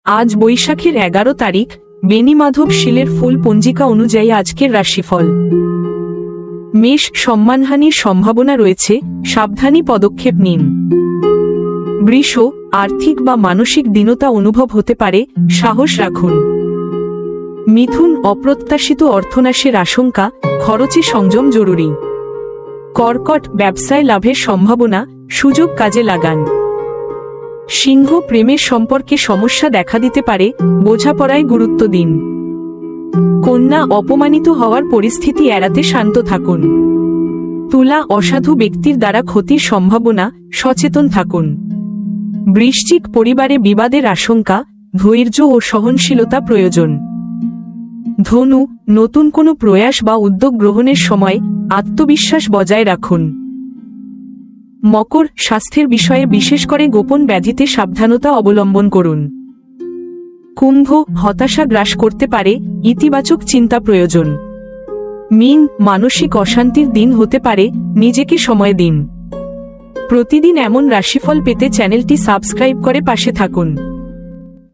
আজ বৈশাখের 11 তারিখ। বেণীমাধব শীলের ফুল পঞ্জিকা অনুযায়ী আজকের রাশিফল। মেষ, সম্মানহানির সম্ভাবনা রয়েছে, সাবধানী পদক্ষেপ নিন। বৃষ, আর্থিক বা মানসিক দীনতা অনুভব হতে পারে, সাহস রাখুন। মিথুন, অপ্রত্যাশিত অর্থনাশের আশঙ্কা, খরচে সংযম জরুরি। কর্কট, ব্যবসায় লাভের সম্ভাবনা, সুযোগ কাজে লাগান। সিংহ, প্রেমের সম্পর্কে সমস্যা দেখা দিতে পারে, বোঝাপড়ায় গুরুত্ব দিন। কন্যা, অপমানিত হওয়ার পরিস্থিতি এড়াতে শান্ত থাকুন। তুলা, অসাধু ব্যক্তির দ্বারা ক্ষতির সম্ভাবনা, সচেতন থাকুন। বৃশ্চিক, পরিবারে বিবাদের আশঙ্কা, ধৈর্য ও সহনশীলতা প্রয়োজন। ধনু, নতুন কোনো প্রয়াস বা উদ্যোগ গ্রহণের সময় আত্মবিশ্বাস বজায় রাখুন। মকর, স্বাস্থ্যের বিষয়ে বিশেষ করে গোপন ব্যাধিতে সাবধানতা অবলম্বন করুন। কুম্ভ, হতাশা গ্রাস করতে পারে, ইতিবাচক চিন্তা প্রয়োজন। মীন, মানসিক অশান্তির দিন হতে পারে, নিজেকে সময় দিন। প্রতিদিন এমন রাশিফল পেতে চ্যানেলটি সাবস্ক্রাইব করে পাশে থাকুন।